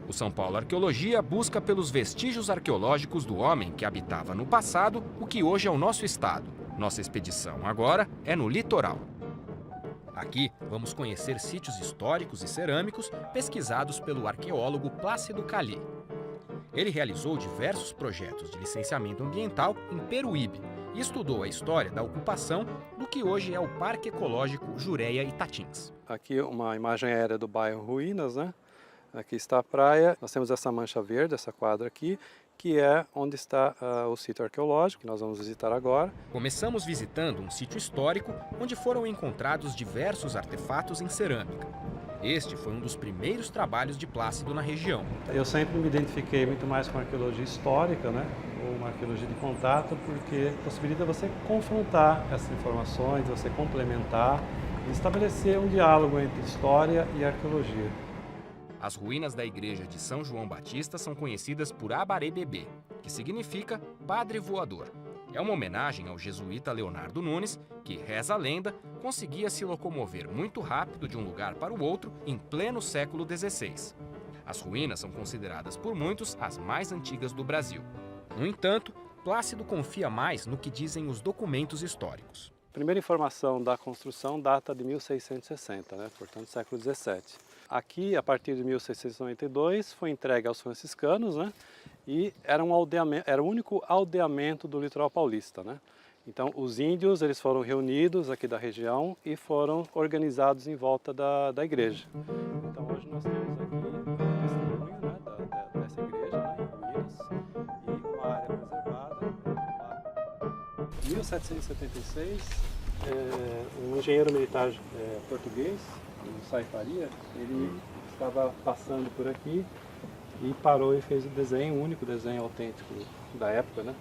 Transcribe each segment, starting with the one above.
O São Paulo Arqueologia busca pelos vestígios arqueológicos do homem que habitava no passado o que hoje é o nosso estado. Nossa expedição agora é no litoral. Aqui vamos conhecer sítios históricos e cerâmicos pesquisados pelo arqueólogo Plácido Cali. Ele realizou diversos projetos de licenciamento ambiental em Peruíbe e estudou a história da ocupação do que hoje é o Parque Ecológico Jureia Itatins. Aqui uma imagem aérea do bairro Ruínas, né? Aqui está a praia, nós temos essa mancha verde, essa quadra aqui, que é onde está o sítio arqueológico, que nós vamos visitar agora. Começamos visitando um sítio histórico onde foram encontrados diversos artefatos em cerâmica. Este foi um dos primeiros trabalhos de Plácido na região. Eu sempre me identifiquei muito mais com a arqueologia histórica, né? Ou uma arqueologia de contato, porque possibilita você confrontar essas informações, você complementar e estabelecer um diálogo entre história e arqueologia. As ruínas da igreja de São João Batista são conhecidas por Abarebebê, que significa Padre Voador. É uma homenagem ao jesuíta Leonardo Nunes, que, reza a lenda, conseguia se locomover muito rápido de um lugar para o outro em pleno século XVI. As ruínas são consideradas por muitos as mais antigas do Brasil. No entanto, Plácido confia mais no que dizem os documentos históricos. A primeira informação da construção data de 1660, né? Portanto, século XVII. Aqui, a partir de 1692, foi entregue aos franciscanos, né? E era o único aldeamento do litoral paulista, né? Então, os índios eles foram reunidos aqui da região e foram organizados em volta da igreja. Então, hoje nós temos aqui o testemunho, né, dessa igreja, né, em ruínas, e uma área preservada. Em 1776, um engenheiro militar português, o Saifaria, ele estava passando por aqui e parou e fez o desenho, o único desenho autêntico da época, né?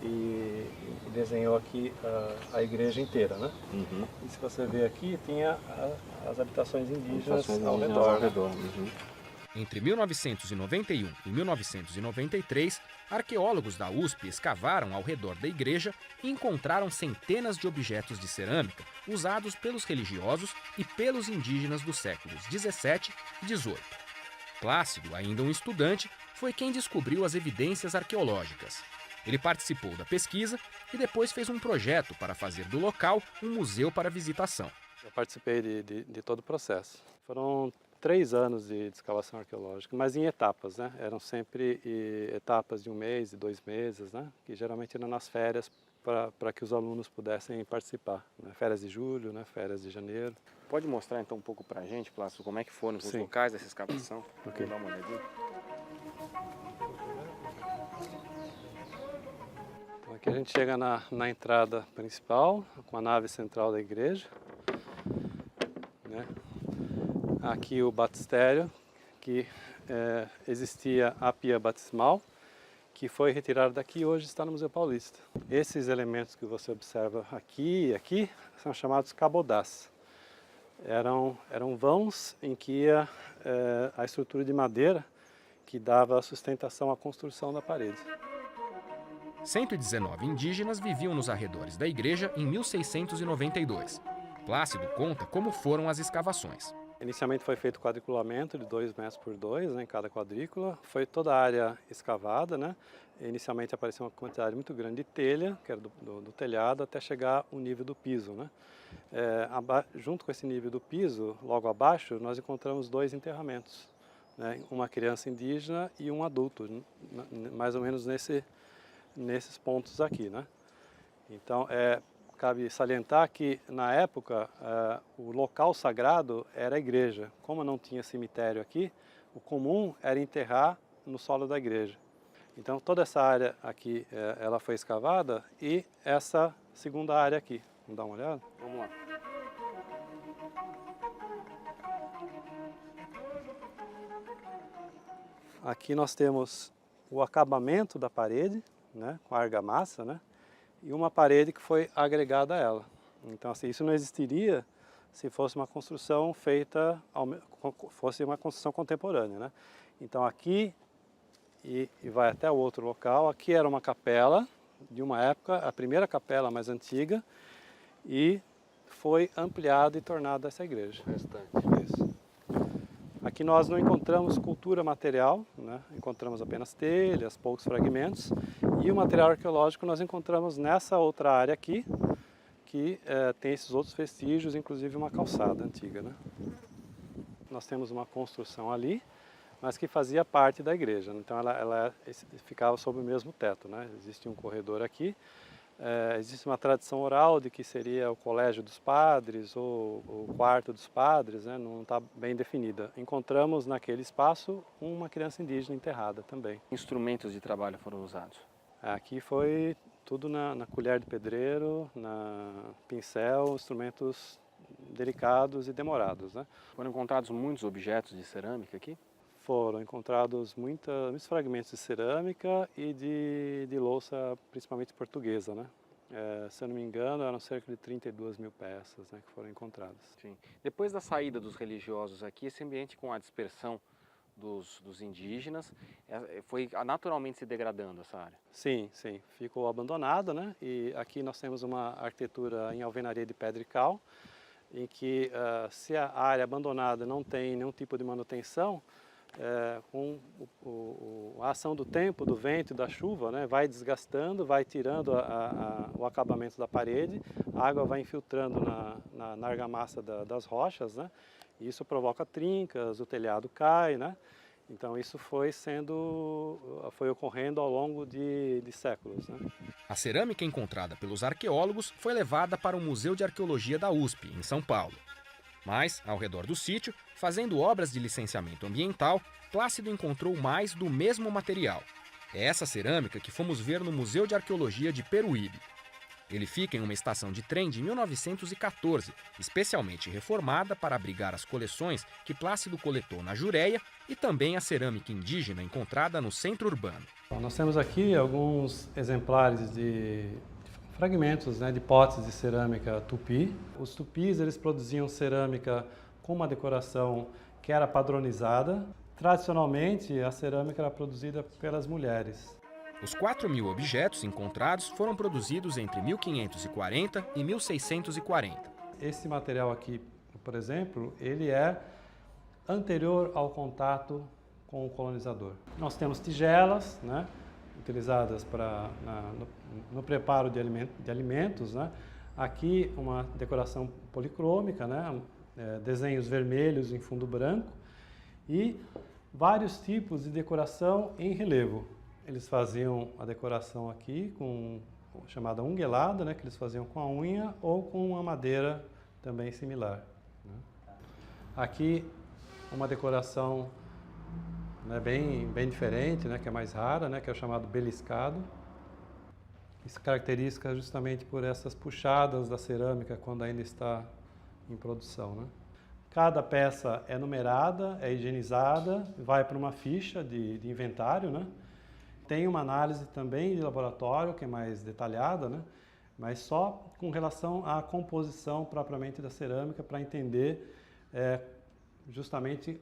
E desenhou aqui a igreja inteira, né? Uhum. E se você ver aqui, tinha as habitações indígenas ao ao redor. redor. Uhum. Entre 1991 e 1993, arqueólogos da USP escavaram ao redor da igreja e encontraram centenas de objetos de cerâmica usados pelos religiosos e pelos indígenas dos séculos 17 e 18. Plácido, ainda um estudante, foi quem descobriu as evidências arqueológicas. Ele participou da pesquisa e depois fez um projeto para fazer do local um museu para visitação. Eu participei de todo o processo. Foram 3 anos de escavação arqueológica, mas em etapas, né? Eram sempre etapas de 1 mês, de 2 meses, né? Que geralmente eram nas férias para que os alunos pudessem participar, né? Férias de julho, né? Férias de janeiro. Pode mostrar então um pouco pra gente, Plácido, como é que foram os Sim. locais dessa escavação? Ok. Vamos dar uma olhadinha. Então, aqui a gente chega na entrada principal, com a nave central da igreja, né? Aqui o batistério, que existia a pia batismal, que foi retirada daqui e hoje está no Museu Paulista. Esses elementos que você observa aqui e aqui são chamados cabodás. Eram vãos em que ia a estrutura de madeira que dava sustentação à construção da parede. 119 indígenas viviam nos arredores da igreja em 1692. Plácido conta como foram as escavações. Inicialmente foi feito quadriculamento de 2 metros por 2, né, em cada quadrícula. Foi toda a área escavada, né? Inicialmente apareceu uma quantidade muito grande de telha, que era do telhado, até chegar ao nível do piso, né? Junto com esse nível do piso, logo abaixo, nós encontramos 2 enterramentos, né? Uma criança indígena e um adulto, mais ou menos nesses pontos aqui, né? Então, cabe salientar que, na época, o local sagrado era a igreja. Como não tinha cemitério aqui, o comum era enterrar no solo da igreja. Então, toda essa área aqui, ela foi escavada e essa segunda área aqui. Vamos dar uma olhada? Vamos lá. Aqui nós temos o acabamento da parede, né, com a argamassa, né? E uma parede que foi agregada a ela. Então, assim, isso não existiria se fosse uma construção fosse uma construção contemporânea, né? Então, aqui e vai até o outro local, aqui era uma capela de uma época, a primeira capela mais antiga, e foi ampliada e tornada essa igreja. Restante. Isso. Aqui nós não encontramos cultura material, né? Encontramos apenas telhas, poucos fragmentos, e o material arqueológico nós encontramos nessa outra área aqui, que tem esses outros vestígios, inclusive uma calçada antiga, né? Nós temos uma construção ali, mas que fazia parte da igreja, então ela ficava sob o mesmo teto, né? Existe um corredor aqui. Existe uma tradição oral de que seria o colégio dos padres ou o quarto dos padres, né? Não está bem definida. Encontramos naquele espaço uma criança indígena enterrada também. Instrumentos de trabalho foram usados? Aqui foi tudo na colher de pedreiro, na pincel, instrumentos delicados e demorados, né? Foram encontrados muitos objetos de cerâmica aqui? Foram encontrados muitos fragmentos de cerâmica e de louça, principalmente portuguesa, né? Se eu não me engano, eram cerca de 32 mil peças, né, que foram encontradas. Sim. Depois da saída dos religiosos aqui, esse ambiente com a dispersão dos indígenas, foi naturalmente se degradando essa área? Sim, sim. Ficou abandonada, né? E aqui nós temos uma arquitetura em alvenaria de pedra e cal, em que se a área abandonada não tem nenhum tipo de manutenção, com a ação do tempo, do vento e da chuva, né, vai desgastando, vai tirando o acabamento da parede, a água vai infiltrando na argamassa das rochas, né, e isso provoca trincas, o telhado cai, né, então isso foi ocorrendo ao longo de séculos, né. A cerâmica encontrada pelos arqueólogos foi levada para o Museu de Arqueologia da USP, em São Paulo. Mas, ao redor do sítio, fazendo obras de licenciamento ambiental, Plácido encontrou mais do mesmo material. É essa cerâmica que fomos ver no Museu de Arqueologia de Peruíbe. Ele fica em uma estação de trem de 1914, especialmente reformada para abrigar as coleções que Plácido coletou na Jureia e também a cerâmica indígena encontrada no centro urbano. Bom, nós temos aqui alguns exemplares de fragmentos, né, de potes de cerâmica tupi. Os tupis eles produziam cerâmica com uma decoração que era padronizada. Tradicionalmente, a cerâmica era produzida pelas mulheres. Os 4.000 objetos encontrados foram produzidos entre 1540 e 1640. Esse material aqui, por exemplo, ele é anterior ao contato com o colonizador. Nós temos tigelas, né, utilizadas no preparo de alimentos, né? Aqui uma decoração policrômica, né? Desenhos vermelhos em fundo branco e vários tipos de decoração em relevo. Eles faziam a decoração aqui com chamada unguelada, né? Que eles faziam com a unha ou com uma madeira também similar, né? Aqui uma decoração, né, bem diferente, né, que é mais rara, né, que é o chamado beliscado. Isso caracteriza justamente por essas puxadas da cerâmica quando ainda está em produção, né? Cada peça é numerada, é higienizada, vai para uma ficha de inventário, né? Tem uma análise também de laboratório que é mais detalhada, né, mas só com relação à composição propriamente da cerâmica para entender justamente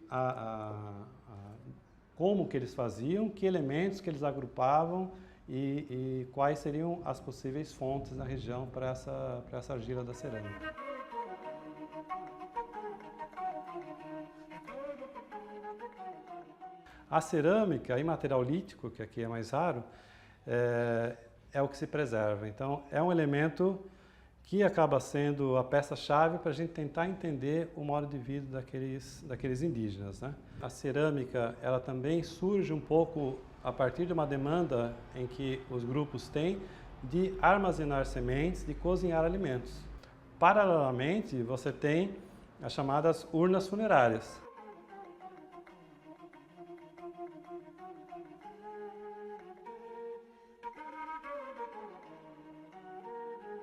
como que eles faziam, que elementos que eles agrupavam e quais seriam as possíveis fontes na região para essa argila da cerâmica. A cerâmica e material lítico, que aqui é mais raro, é o que se preserva. Então, é um elemento que acaba sendo a peça-chave para a gente tentar entender o modo de vida daqueles indígenas, né? A cerâmica, ela também surge um pouco a partir de uma demanda em que os grupos têm de armazenar sementes, de cozinhar alimentos. Paralelamente, você tem as chamadas urnas funerárias.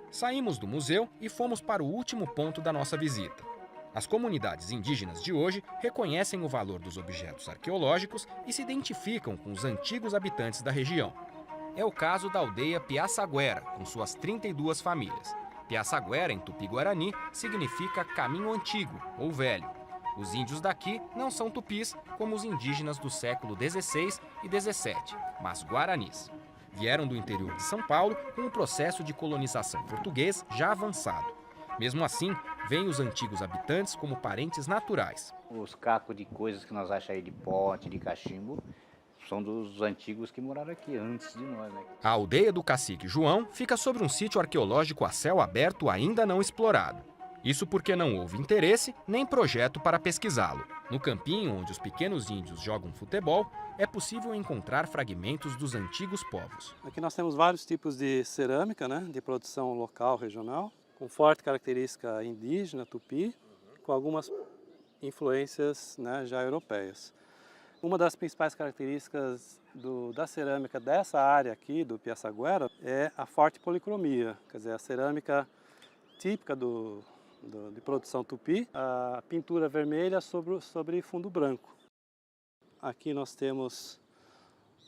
Saímos do museu e fomos para o último ponto da nossa visita. As comunidades indígenas de hoje reconhecem o valor dos objetos arqueológicos e se identificam com os antigos habitantes da região. É o caso da aldeia Piaçaguera, com suas 32 famílias. Piaçaguera, em Tupi-Guarani, significa caminho antigo ou velho. Os índios daqui não são tupis como os indígenas do século XVI e XVII, mas guaranis. Vieram do interior de São Paulo com o processo de colonização português já avançado. Mesmo assim, veem os antigos habitantes como parentes naturais. Os cacos de coisas que nós achamos aí de pote, de cachimbo, são dos antigos que moraram aqui antes de nós, né? A aldeia do Cacique João fica sobre um sítio arqueológico a céu aberto ainda não explorado. Isso porque não houve interesse nem projeto para pesquisá-lo. No campinho onde os pequenos índios jogam futebol, é possível encontrar fragmentos dos antigos povos. Aqui nós temos vários tipos de cerâmica, né, de produção local, regional, com forte característica indígena, tupi, com algumas influências, né, já europeias. Uma das principais características da cerâmica dessa área aqui, do Piaçaguera, é a forte policromia, quer dizer, a cerâmica típica de produção tupi, a pintura vermelha sobre fundo branco. Aqui nós temos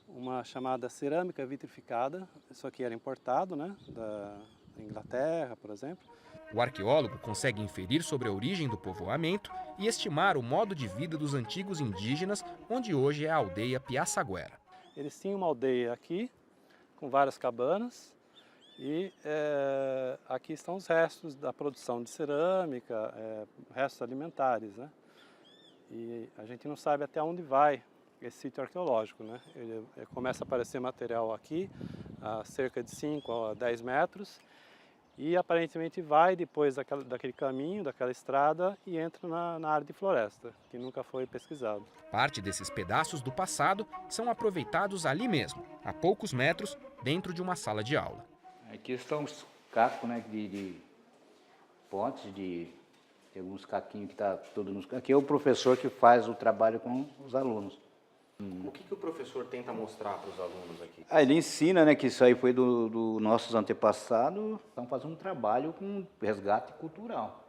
uma chamada cerâmica vitrificada, isso aqui era importado, né, da Inglaterra, por exemplo. O arqueólogo consegue inferir sobre a origem do povoamento e estimar o modo de vida dos antigos indígenas, onde hoje é a aldeia Piaçaguera. Eles tinham uma aldeia aqui, com várias cabanas, e aqui estão os restos da produção de cerâmica, restos alimentares, né? E a gente não sabe até onde vai esse sítio arqueológico, né? Ele começa a aparecer material aqui, a cerca de 5 a 10 metros, e aparentemente vai depois daquele caminho, daquela estrada, e entra na área de floresta, que nunca foi pesquisado. Parte desses pedaços do passado são aproveitados ali mesmo, a poucos metros, dentro de uma sala de aula. Aqui estão os cacos, né, de potes, tem alguns caquinhos que está tudo nos... Aqui é o professor que faz o trabalho com os alunos. O que o professor tenta mostrar para os alunos aqui? Ele ensina, né, que isso aí foi do nossos antepassados, estão fazendo um trabalho com resgate cultural.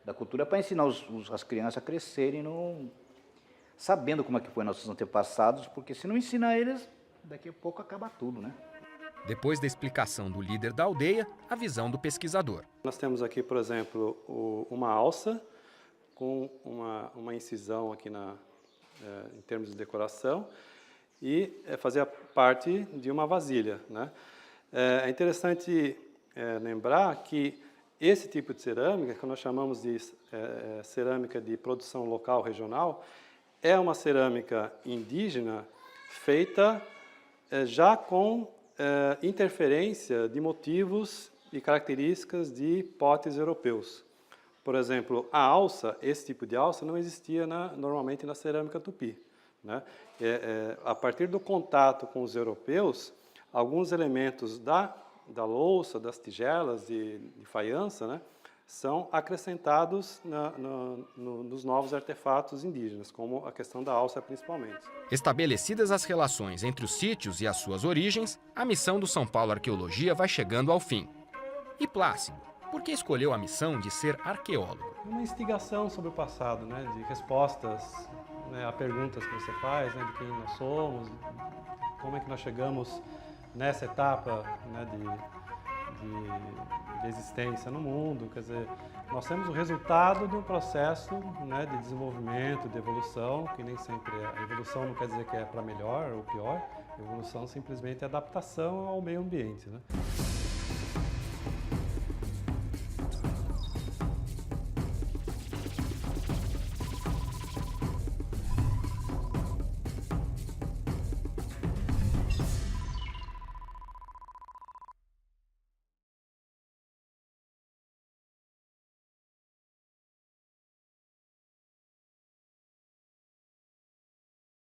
Da cultura para ensinar as crianças a crescerem sabendo como é que foi nossos antepassados, porque se não ensinar eles, daqui a pouco acaba tudo, né? Depois da explicação do líder da aldeia, a visão do pesquisador. Nós temos aqui, por exemplo, uma alça com uma incisão aqui em termos de decoração e fazia parte de uma vasilha, né? É interessante lembrar que esse tipo de cerâmica, que nós chamamos de cerâmica de produção local regional, é uma cerâmica indígena feita já com interferência de motivos e características de potes europeus. Por exemplo, a alça, esse tipo de alça, não existia normalmente na cerâmica tupi, né? A partir do contato com os europeus, alguns elementos da louça, das tigelas de faiança, né, são acrescentados nos novos artefatos indígenas, como a questão da alça principalmente. Estabelecidas as relações entre os sítios e as suas origens, a missão do São Paulo Arqueologia vai chegando ao fim. E Plácido, por que escolheu a missão de ser arqueólogo? Uma instigação sobre o passado, né, de respostas, né, a perguntas que você faz, né, de quem nós somos, como é que nós chegamos nessa etapa, né, de existência no mundo. Quer dizer, nós temos o resultado de um processo, né, de desenvolvimento, de evolução, que nem sempre a evolução não quer dizer que é para melhor ou pior, a evolução simplesmente é adaptação ao meio ambiente, né?